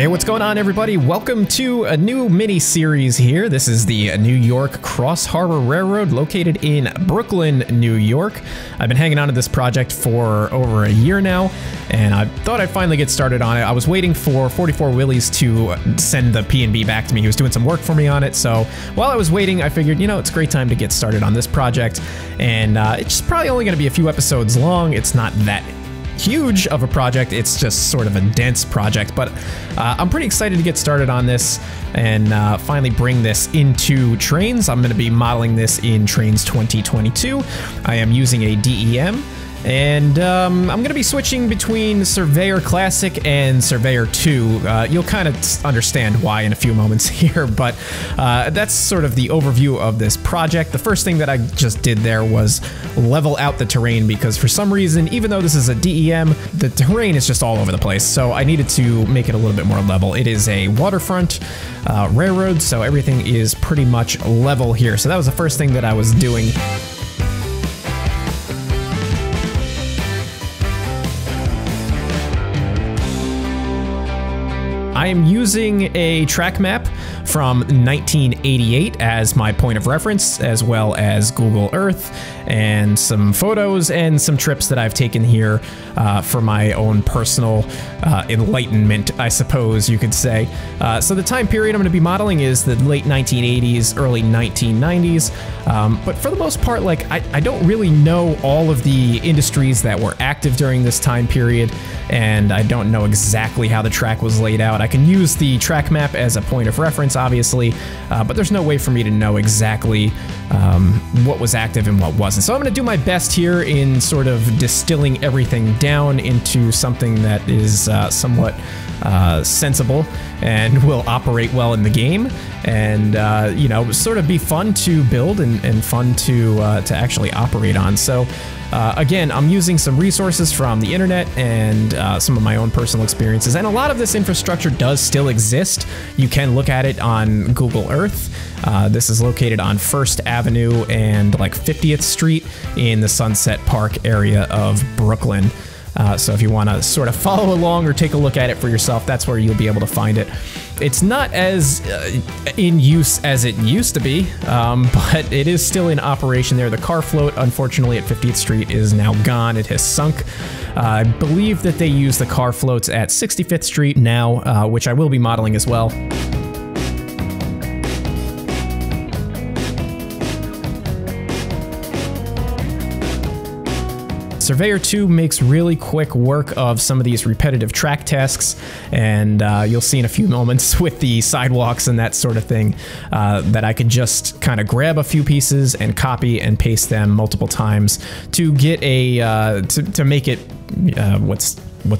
Hey, what's going on, everybody? Welcome to a new mini-series here. This is the New York Cross Harbor Railroad located in Brooklyn, New York. I've been hanging on to this project for over a year now, and I thought I'd finally get started on it. I was waiting for 44 Willies to send the P&B back to me. He was doing some work for me on it, so while I was waiting, I figured, you know, it's a great time to get started on this project, and it's probably only going to be a few episodes long. It's not that huge of a project, it's just sort of a dense project, but I'm pretty excited to get started on this and finally bring this into Trainz. I'm going to be modeling this in Trainz 2022. I am using a DEM, and I'm going to be switching between Surveyor Classic and Surveyor 2. You'll kind of understand why in a few moments here, but that's sort of the overview of this project. The first thing that I just did there was level out the terrain, because for some reason, even though this is a DEM, the terrain is just all over the place, so I needed to make it a little bit more level. It is a waterfront railroad, so everything is pretty much level here. So that was the first thing that I was doing. I am using a track map from 1988 as my point of reference, as well as Google Earth and some photos and some trips that I've taken here for my own personal enlightenment, I suppose you could say. So the time period I'm going to be modeling is the late 1980s, early 1990s, but for the most part, like, I don't really know all of the industries that were active during this time period, and I don't know exactly how the track was laid out. I can use the track map as a point of reference, obviously, but there's no way for me to know exactly what was active and what wasn't. So I'm going to do my best here in sort of distilling everything down into something that is somewhat sensible and will operate well in the game, and you know, sort of be fun to build and fun to actually operate on. So again, I'm using some resources from the internet and some of my own personal experiences, and a lot of this infrastructure does still exist. You can look at it on Google Earth. This is located on 1st Avenue and like 50th Street in the Sunset Park area of Brooklyn. So if you want to sort of follow along or take a look at it for yourself, that's where you'll be able to find it. It's not as in use as it used to be, but it is still in operation there. The car float, unfortunately, at 50th Street is now gone. It has sunk. I believe that they use the car floats at 65th Street now, which I will be modeling as well. Surveyor 2 makes really quick work of some of these repetitive track tasks, and you'll see in a few moments with the sidewalks and that sort of thing that I could just kind of grab a few pieces and copy and paste them multiple times to get a to make it what's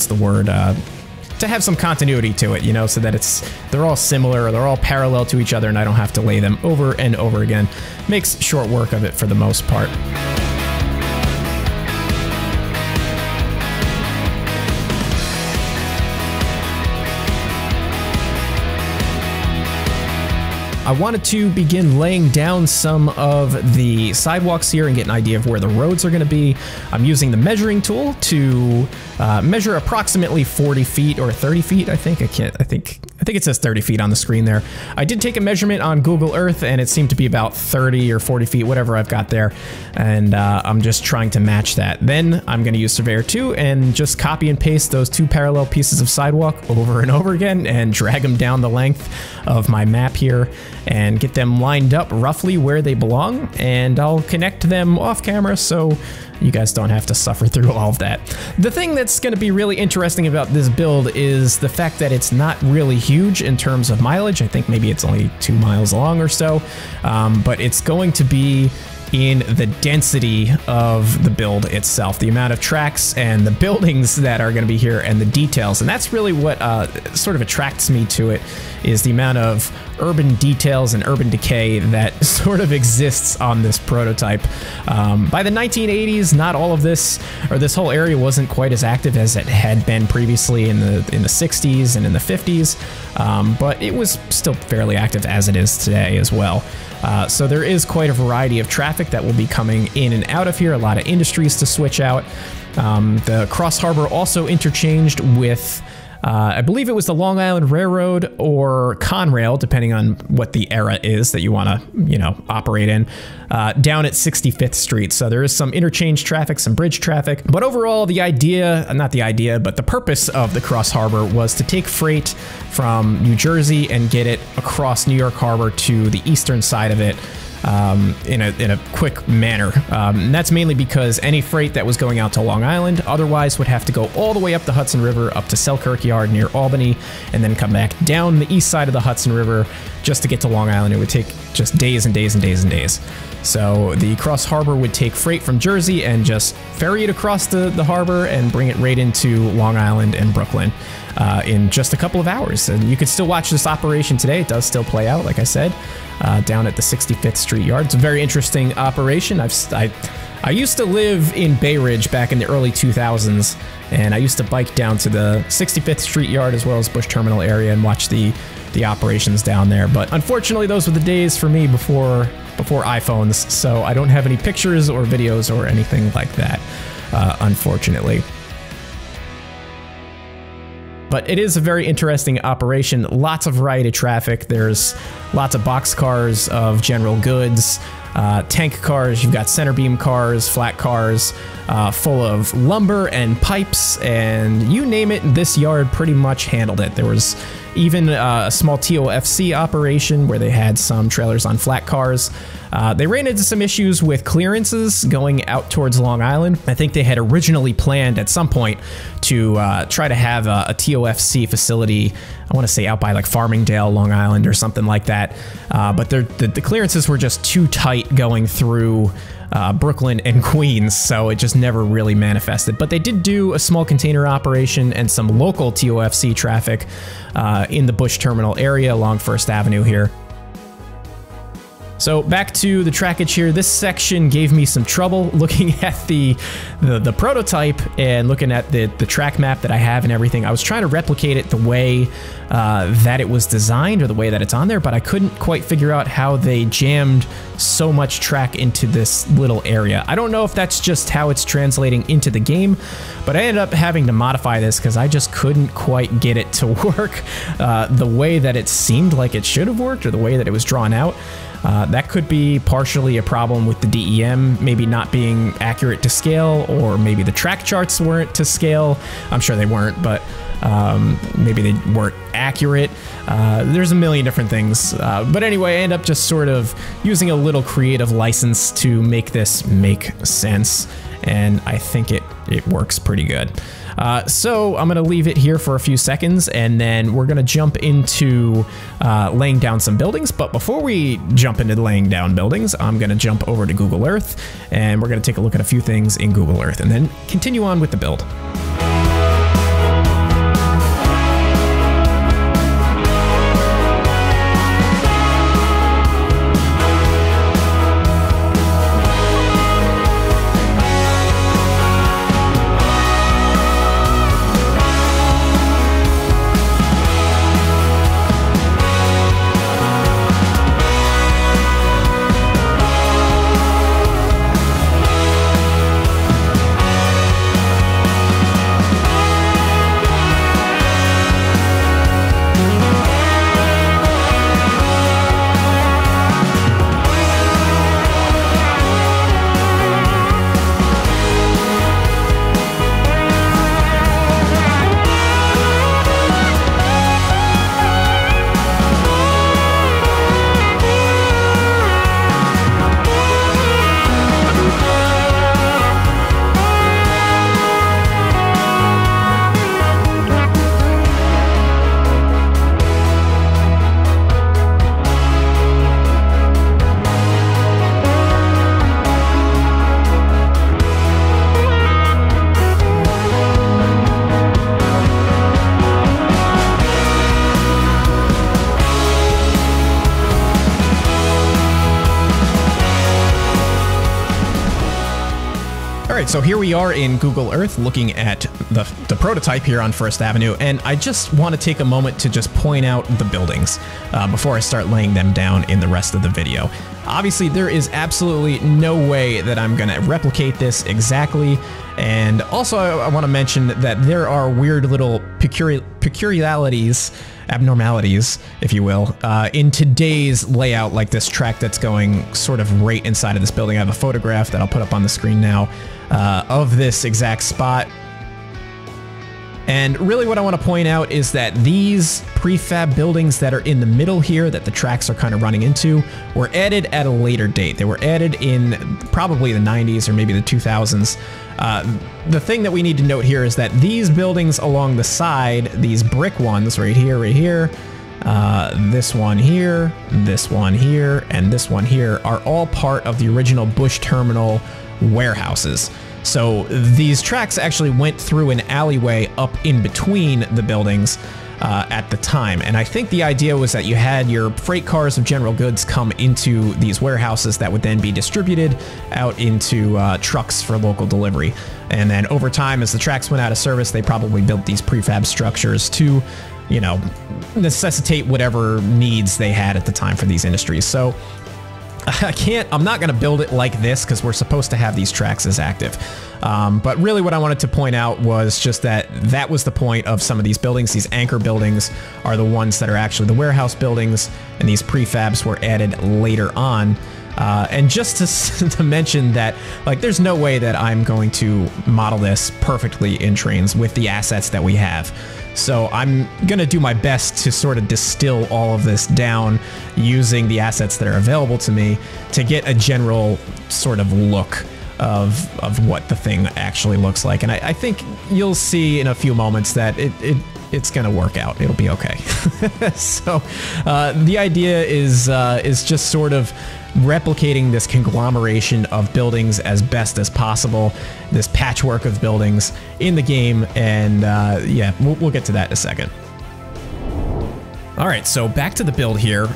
the word, to have some continuity to it, you know, so that they're all similar, or they're all parallel to each other, and I don't have to lay them over and over again. Makes short work of it for the most part. I wanted to begin laying down some of the sidewalks here and get an idea of where the roads are going to be. I'm using the measuring tool to measure approximately 40 feet or 30 feet. I think it says 30 feet on the screen there. I did take a measurement on Google Earth, and it seemed to be about 30 or 40 feet, whatever I've got there, and I'm just trying to match that. Then I'm going to use Surveyor 2 and just copy and paste those two parallel pieces of sidewalk over and over again and drag them down the length of my map here and get them lined up roughly where they belong, and I'll connect them off camera so you guys don't have to suffer through all of that. The thing that's going to be really interesting about this build is the fact that it's not really huge in terms of mileage. I think maybe it's only 2 miles long or so, but it's going to be in the density of the build itself, the amount of tracks and the buildings that are going to be here and the details. And that's really what sort of attracts me to it, is the amount of urban details and urban decay that sort of exists on this prototype. By the 1980s, not all of this, or this whole area, wasn't quite as active as it had been previously in the 60s and in the 50s, but it was still fairly active as it is today as well. So there is quite a variety of traffic that will be coming in and out of here, a lot of industries to switch out. The Cross Harbor also interchanged with I believe it was the Long Island Railroad or Conrail, depending on what the era is that you want to, you know, operate in, down at 65th Street. So there is some interchange traffic, some bridge traffic. But overall, the idea, not the idea, but the purpose of the Cross Harbor was to take freight from New Jersey and get it across New York Harbor to the eastern side of it in a quick manner. And that's mainly because any freight that was going out to Long Island otherwise would have to go all the way up the Hudson River up to Selkirk Yard near Albany and then come back down the east side of the Hudson River just to get to Long Island. It would take just days and days and days and days. So the Cross Harbor would take freight from Jersey and just ferry it across the harbor and bring it right into Long Island and Brooklyn in just a couple of hours. And you can still watch this operation today. It does still play out, like I said, down at the 65th Street Yard. It's a very interesting operation. I used to live in Bay Ridge back in the early 2000s, and I used to bike down to the 65th Street Yard as well as Bush Terminal area and watch the operations down there. But unfortunately, those were the days for me before iPhones, so I don't have any pictures or videos or anything like that, unfortunately. But it is a very interesting operation. Lots of variety of traffic. There's lots of box cars of general goods, tank cars, you've got center beam cars, flat cars, full of lumber and pipes, and you name it, this yard pretty much handled it. There was even a small TOFC operation where they had some trailers on flat cars. They ran into some issues with clearances going out towards Long Island. I think they had originally planned at some point to try to have a TOFC facility, I want to say out by like Farmingdale, Long Island or something like that. But the clearances were just too tight going through Brooklyn and Queens, so it just never really manifested. But they did do a small container operation and some local TOFC traffic in the Bush Terminal area along First Avenue here. So back to the trackage here. This section gave me some trouble looking at the prototype and looking at the track map that I have and everything. I was trying to replicate it the way that it was designed or the way that it's on there, but I couldn't quite figure out how they jammed so much track into this little area. I don't know if that's just how it's translating into the game, but I ended up having to modify this because I just couldn't quite get it to work the way that it seemed like it should have worked or the way that it was drawn out. That could be partially a problem with the DEM maybe not being accurate to scale, or maybe the track charts weren't to scale. I'm sure they weren't, but maybe they weren't accurate. There's a million different things. But anyway, I end up just sort of using a little creative license to make this make sense, and I think it works pretty good. So I'm going to leave it here for a few seconds, and then we're going to jump into laying down some buildings. But before we jump into laying down buildings, I'm going to jump over to Google Earth, and we're going to take a look at a few things in Google Earth, and then continue on with the build. right, so here we are in Google Earth looking at the prototype here on First Avenue, and I just want to take a moment to just point out the buildings before I start laying them down in the rest of the video. Obviously, there is absolutely no way that I'm going to replicate this exactly, and also I want to mention that there are weird little peculiarities, abnormalities, if you will, in today's layout, like this track that's going sort of right inside of this building. I have a photograph that I'll put up on the screen now of this exact spot. And really what I want to point out is that these prefab buildings that are in the middle here that the tracks are kind of running into were added at a later date. They were added in probably the 90s or maybe the 2000s. The thing that we need to note here is that these buildings along the side, these brick ones right here, this one here, this one here, and this one here are all part of the original Bush Terminal warehouses. So these tracks actually went through an alleyway up in between the buildings at the time. And I think the idea was that you had your freight cars of general goods come into these warehouses that would then be distributed out into trucks for local delivery. And then over time, as the tracks went out of service, they probably built these prefab structures to, you know, necessitate whatever needs they had at the time for these industries. So I'm not going to build it like this because we're supposed to have these tracks as active. But really what I wanted to point out was just that was the point of some of these buildings. These anchor buildings are the ones that are actually the warehouse buildings, and these prefabs were added later on. And just to mention that, like, there's no way that I'm going to model this perfectly in Trainz with the assets that we have. So I'm going to do my best to sort of distill all of this down using the assets that are available to me to get a general sort of look of what the thing actually looks like. And I think you'll see in a few moments that it's going to work out. It'll be okay. So the idea is just sort of replicating this conglomeration of buildings as best as possible, this patchwork of buildings in the game, and yeah, we'll get to that in a second. All right, so back to the build here.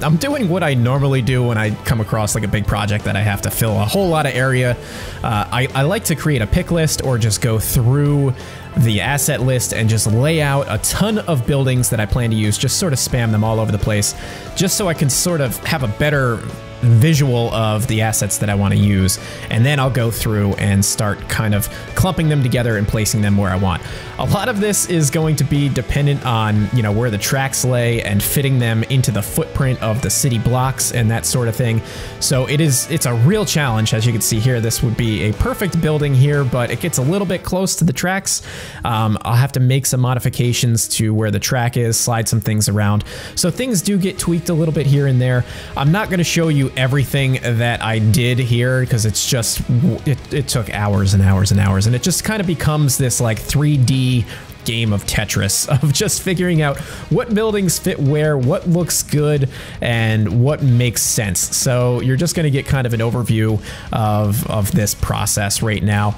I'm doing what I normally do when I come across like a big project that I have to fill a whole lot of area. I like to create a pick list or just go through the asset list and just lay out a ton of buildings that I plan to use, just sort of spam them all over the place, just so I can sort of have a better visual of the assets that I want to use, and then I'll go through and start kind of clumping them together and placing them where I want. A lot of this is going to be dependent on, you know, where the tracks lay and fitting them into the footprint of the city blocks and that sort of thing. So it's a real challenge. As you can see here, this would be a perfect building here, but it gets a little bit close to the tracks. I'll have to make some modifications to where the track is, slide some things around. So things do get tweaked a little bit here and there. I'm not going to show you everything that I did here because it's just, it took hours and hours and hours, and it just kind of becomes this like 3D game of Tetris of just figuring out what buildings fit where, what looks good, and what makes sense. So you're just going to get kind of an overview of this process right now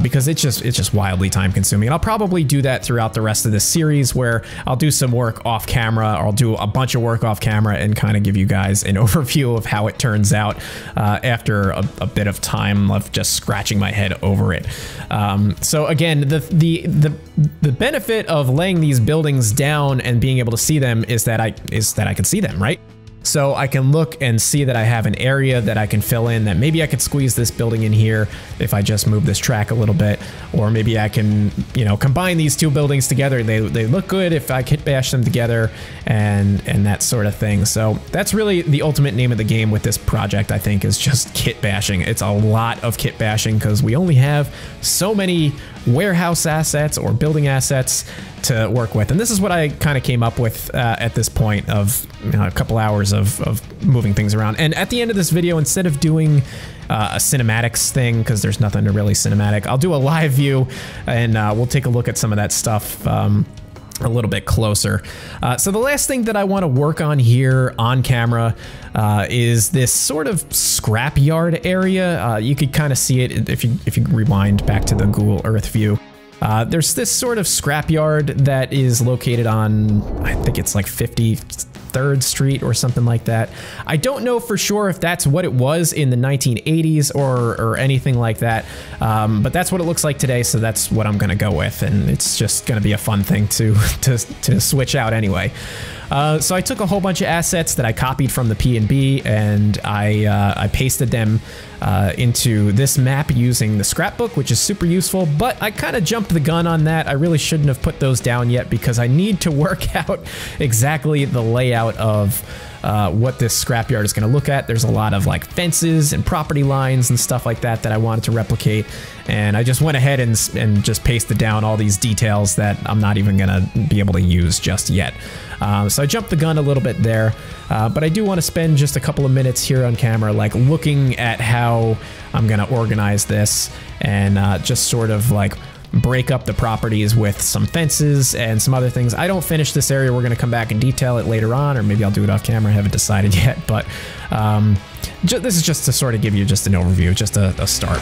because it's just wildly time consuming. And I'll probably do that throughout the rest of this series where I'll do some work off camera, or I'll do a bunch of work off camera and kind of give you guys an overview of how it turns out after a bit of time of just scratching my head over it. So again, the benefit of laying these buildings down and being able to see them is that I can see them, right? So I can look and see that I have an area that I can fill in, that maybe I could squeeze this building in here if I just move this track a little bit, or maybe I can, you know, combine these two buildings together. They look good if I kit bash them together and that sort of thing. So that's really the ultimate name of the game with this project, I think, is just kit bashing. It's a lot of kit bashing because we only have so many warehouse assets or building assets to work with. And this is what I kind of came up with at this point of, you know, a couple hours of moving things around. And at the end of this video, instead of doing a cinematics thing, because there's nothing to really cinematic, I'll do a live view and we'll take a look at some of that stuff a little bit closer. So the last thing that I want to work on here on camera is this sort of scrapyard area. You could kind of see it if you rewind back to the Google Earth view. There's this sort of scrapyard that is located on, I think it's like 50 3rd Street or something like that. I don't know for sure if that's what it was in the 1980s or anything like that, but that's what it looks like today, so that's what I'm gonna go with, and it's just gonna be a fun thing to switch out anyway. So I took a whole bunch of assets that I copied from the P&B, and I pasted them into this map using the scrapbook, which is super useful, but I kind of jumped the gun on that. I really shouldn't have put those down yet because I need to work out exactly the layout of what this scrapyard is going to look at. There's a lot of like fences and property lines and stuff like that that I wanted to replicate, and I just went ahead and just pasted down all these details that I'm not even going to be able to use just yet. So I jumped the gun a little bit there, but I do want to spend just a couple of minutes here on camera like looking at how I'm going to organize this and just sort of like break up the properties with some fences and some other things. I don't finish this area. We're going to come back and detail it later on, or maybe I'll do it off camera. I haven't decided yet, but this is just to sort of give you just an overview, just a start.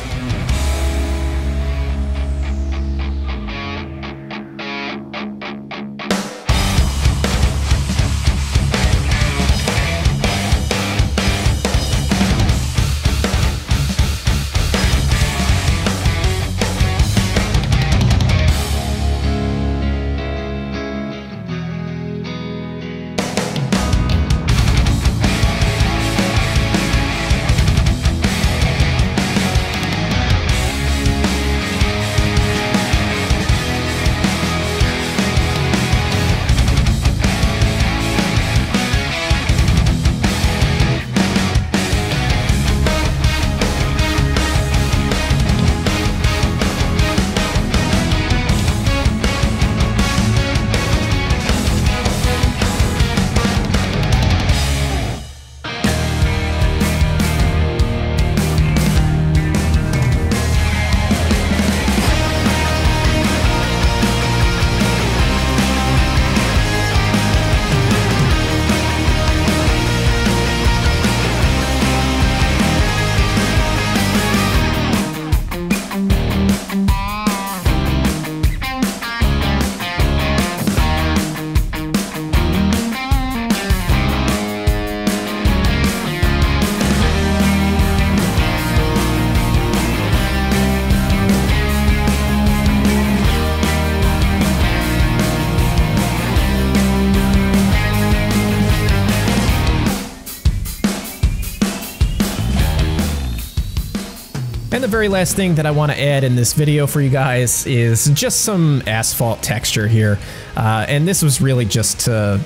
And the very last thing that I want to add in this video for you guys is just some asphalt texture here. And this was really just to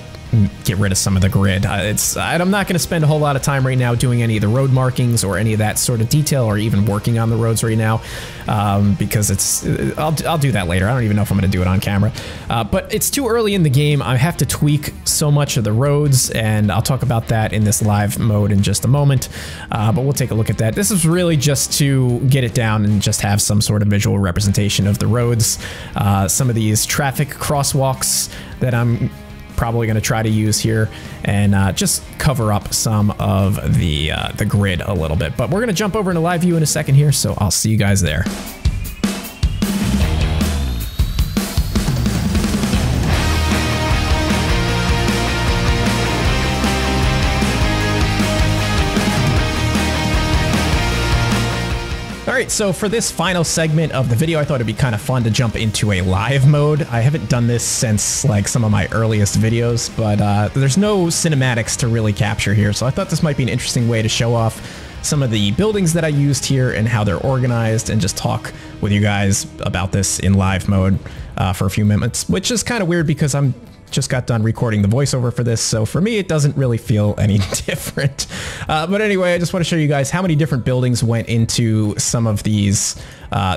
get rid of some of the grid. I'm not going to spend a whole lot of time right now doing any of the road markings or any of that sort of detail, or even working on the roads right now, because I'll do that later. I don't even know if I'm going to do it on camera. But it's too early in the game. I have to tweak so much of the roads, and I'll talk about that in this live mode in just a moment. But we'll take a look at that. This is really just to get it down and just have some sort of visual representation of the roads. Some of these traffic crosswalks that I'm probably going to try to use here, and just cover up some of the grid a little bit. But we're going to jump over into live view in a second here, so I'll see you guys there. Alright, so for this final segment of the video, I thought it'd be kind of fun to jump into a live mode. I haven't done this since like some of my earliest videos, but there's no cinematics to really capture here, so I thought this might be an interesting way to show off some of the buildings that I used here and how they're organized, and just talk with you guys about this in live mode for a few minutes, which is kind of weird because I'm just got done recording the voiceover for this, so for me it doesn't really feel any different. But anyway, I just want to show you guys how many different buildings went into some of these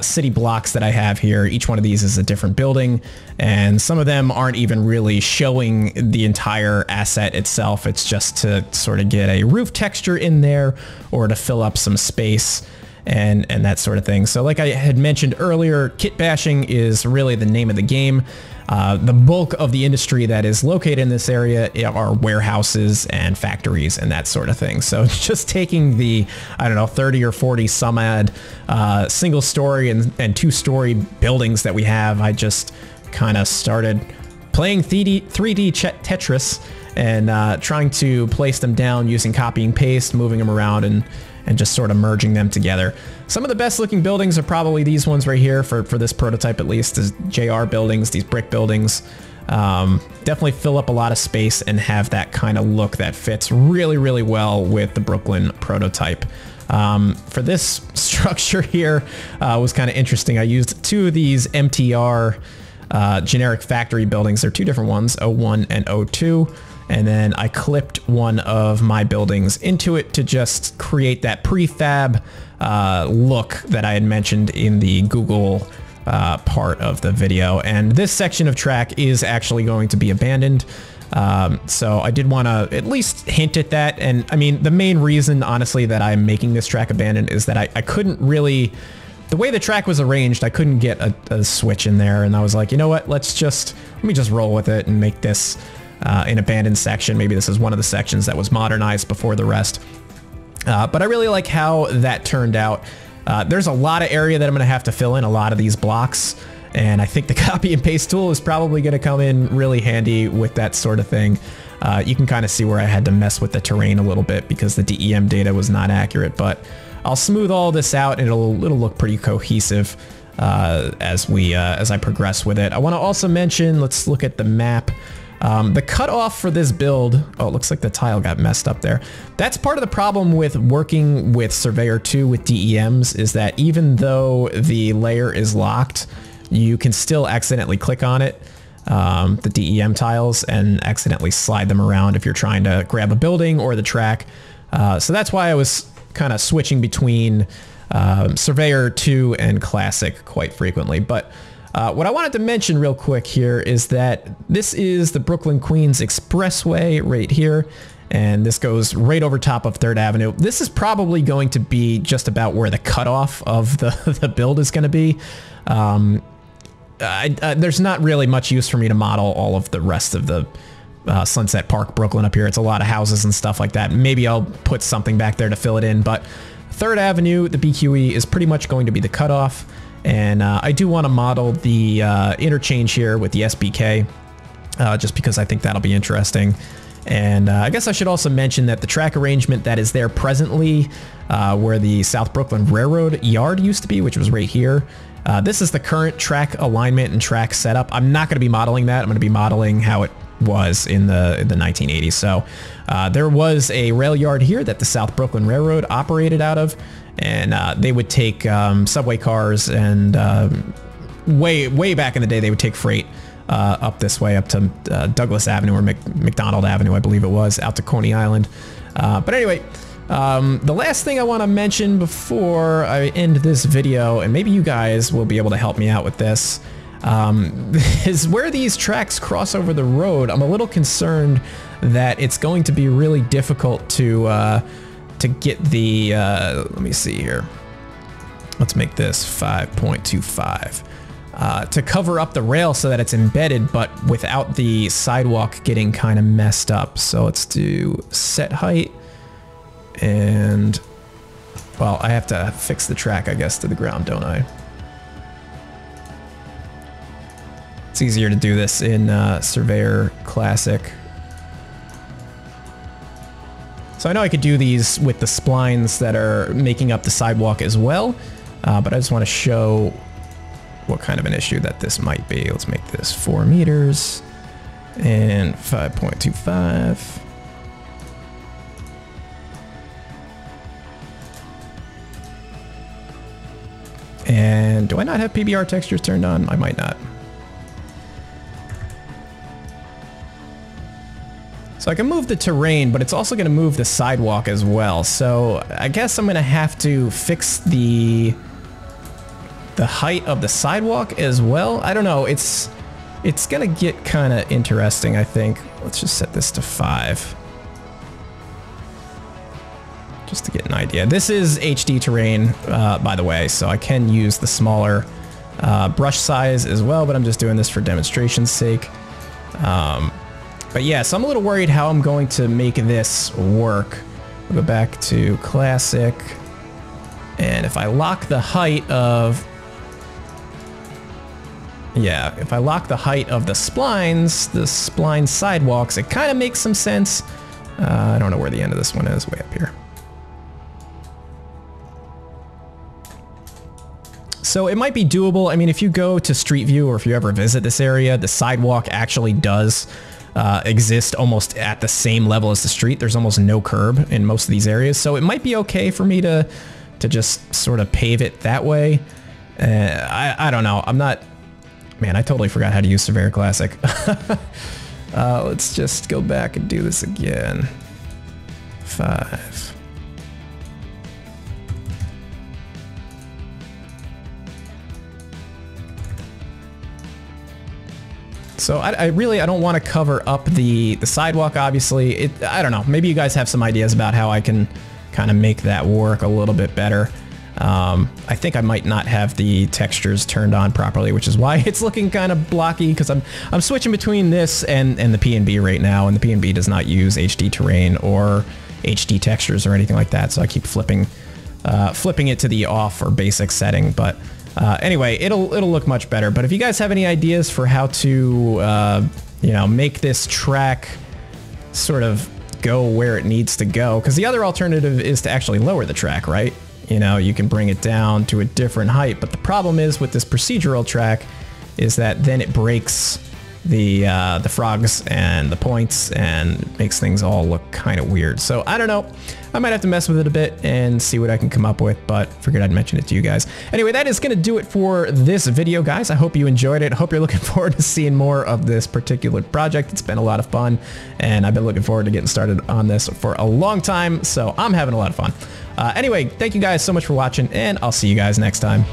city blocks that I have here. Each one of these is a different building, and some of them aren't even really showing the entire asset itself. It's just to sort of get a roof texture in there, or to fill up some space and that sort of thing. So like I had mentioned earlier, kit bashing is really the name of the game. The bulk of the industry that is located in this area are warehouses and factories and that sort of thing. So just taking the, I don't know, 30 or 40 some odd single story and two-story buildings that we have, I just kind of started playing 3D Tetris and trying to place them down using copy and paste, moving them around and just sort of merging them together. Some of the best looking buildings are probably these ones right here for this prototype, at least, is JR buildings, these brick buildings. Definitely fill up a lot of space and have that kind of look that fits really, really well with the Brooklyn prototype. For this structure here was kind of interesting. I used two of these MTR generic factory buildings. They're two different ones, O1 and O2. And then I clipped one of my buildings into it to just create that prefab look that I had mentioned in the Google part of the video. And this section of track is actually going to be abandoned. So I did want to at least hint at that. And I mean, the main reason, honestly, that I'm making this track abandoned is that I couldn't really, the way the track was arranged, I couldn't get a switch in there. And I was like, you know what, let me just roll with it and make this an abandoned section. Maybe this is one of the sections that was modernized before the rest. But I really like how that turned out. There's a lot of area that I'm going to have to fill in, a lot of these blocks. And I think the copy and paste tool is probably going to come in really handy with that sort of thing. You can kind of see where I had to mess with the terrain a little bit because the DEM data was not accurate, but I'll smooth all this out and it'll look pretty cohesive as I progress with it. I want to also mention, let's look at the map. The cutoff for this build, oh, it looks like the tile got messed up there. That's part of the problem with working with Surveyor 2 with DEMs, is that even though the layer is locked, you can still accidentally click on it, the DEM tiles, and accidentally slide them around if you're trying to grab a building or the track. So that's why I was kind of switching between Surveyor 2 and Classic quite frequently. But what I wanted to mention real quick here is that this is the Brooklyn Queens Expressway right here, and this goes right over top of 3rd Avenue. This is probably going to be just about where the cutoff of the build is going to be. There's not really much use for me to model all of the rest of the Sunset Park Brooklyn up here. It's a lot of houses and stuff like that. Maybe I'll put something back there to fill it in, but 3rd Avenue, the BQE, is pretty much going to be the cutoff. And I do want to model the interchange here with the SBK, just because I think that'll be interesting. And I guess I should also mention that the track arrangement that is there presently, where the South Brooklyn Railroad yard used to be, which was right here, this is the current track alignment and track setup. I'm not going to be modeling that. I'm going to be modeling how it was in the 1980s. So there was a rail yard here that the South Brooklyn Railroad operated out of, and they would take subway cars, and way back in the day they would take freight up this way up to Douglas Avenue or McDonald Avenue, I believe it was, out to Coney Island. But anyway, the last thing I want to mention before I end this video, and maybe you guys will be able to help me out with this, is where these tracks cross over the road. I'm a little concerned that it's going to be really difficult to get the, let me see here. Let's make this 5.25. To cover up the rail so that it's embedded, but without the sidewalk getting kind of messed up. So let's do set height, and, well, I have to fix the track, I guess, to the ground, don't I? It's easier to do this in Surveyor Classic. So I know I could do these with the splines that are making up the sidewalk as well, but I just want to show what kind of an issue that this might be. Let's make this 4 meters and 5.25. And do I not have PBR textures turned on? I might not. So I can move the terrain, but it's also going to move the sidewalk as well. So I guess I'm going to have to fix the height of the sidewalk as well. I don't know. It's going to get kind of interesting, I think. Let's just set this to 5. Just to get an idea. This is HD terrain, by the way, so I can use the smaller brush size as well, but I'm just doing this for demonstration's sake. But yeah, so I'm a little worried how I'm going to make this work. We'll go back to Classic, and if I lock the height of yeah, if I lock the height of the spline sidewalks, it kind of makes some sense. I don't know where the end of this one is, way up here. So it might be doable. I mean, if you go to Street View or if you ever visit this area, the sidewalk actually does exist almost at the same level as the street. There's almost no curb in most of these areas. So it might be okay for me to just sort of pave it that way. I don't know. I'm not... Man, I totally forgot how to use Surveyor Classic. Let's just go back and do this again. 5. So I really don't want to cover up the sidewalk, obviously. I don't know. Maybe you guys have some ideas about how I can kind of make that work a little bit better. I think I might not have the textures turned on properly, which is why it's looking kind of blocky, because I'm switching between this and the PNB right now, and the PNB does not use HD terrain or HD textures or anything like that, so I keep flipping it to the off or basic setting. But anyway, it'll look much better. But if you guys have any ideas for how to you know, make this track sort of go where it needs to go, because the other alternative is to actually lower the track, right? You know, you can bring it down to a different height, but the problem is with this procedural track is that then it breaks the frogs and the points and makes things all look kind of weird. So I don't know. I might have to mess with it a bit and see what I can come up with, but figured I'd mention it to you guys. Anyway, that is going to do it for this video, guys. I hope you enjoyed it. I hope you're looking forward to seeing more of this particular project. It's been a lot of fun, and I've been looking forward to getting started on this for a long time, so I'm having a lot of fun. Anyway, thank you guys so much for watching, and I'll see you guys next time.